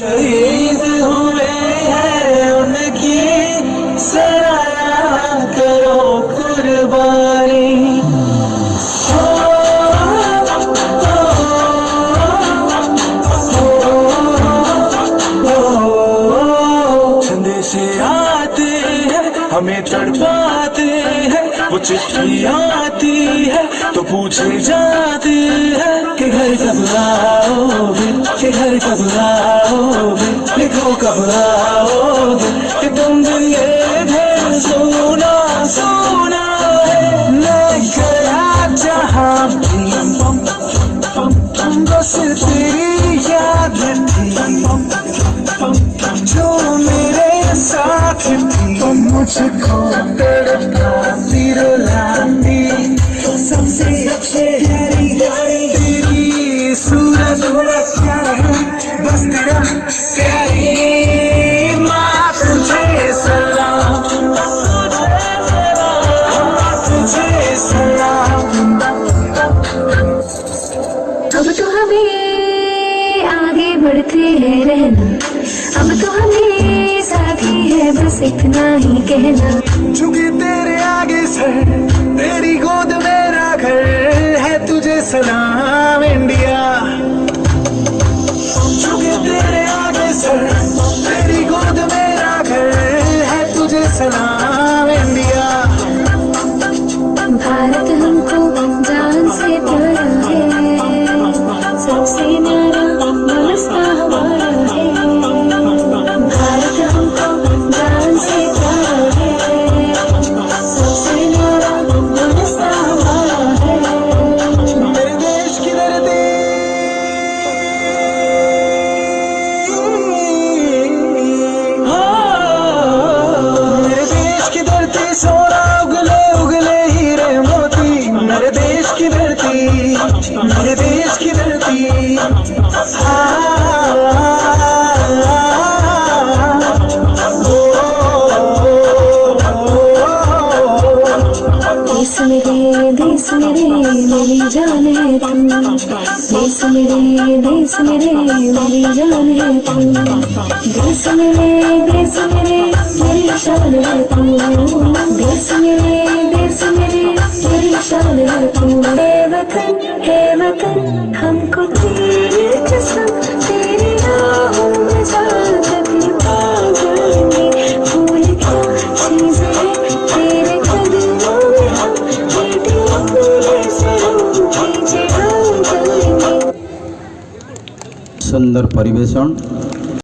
शहीद हुए हैं उनकी सराहना करो कुर्बानी। संदेश आते हैं हमें तड़पाते हैं, वो चिट्ठी आती है तो पूछे जाते हैं कि घर कब आओगे, कि घर कब आओगे, लिखो कब आओगे कि तुम दिन ये घर सोना सोना है। मैं गया जहाँ भी बस तेरी याद थी, जो मेरे साथ थी, मुझको तड़पाती रुलाती, सबसे अच्छे यारी यारी तेरी सूरत बस तेरा प्यारी माँ तुझे सलाम, तुझे सलाम। अब तो हमें आगे बढ़ते हैं रहना, अब तो हमें साथी है बस इतना ही कहना। झुके तेरे आगे सर, तेरी गोद मेरा घर है, तुझे सलाम इंडिया। झुके तेरे आगे सर, तेरी गोद मेरा घर है, तुझे सलाम इंडिया। भारत हमको जान से प्यारा है, सबसे न्यारा बरसता हमारा है। भारत हमको जान से प्यारा है, सबसे न्यारा बरसता हमारा है। मेरे देश की धरती, मेरे देश की धरती सोना उगले उगले हीरे मोती, मेरे देश की धरती, मेरे देश की धरती। देश मेरे मेरी जान है तू, देश मेरे मेरी जान है तू, देश मेरे मेरी शान है तू, देश मेरे मेरी शान है तू। हे वतन हमको तेरी कसम, तेरी राहों में जाकर पागल फूल क्या चीज़ है तेरे कदमों में, हम सुंदर परिवेशन।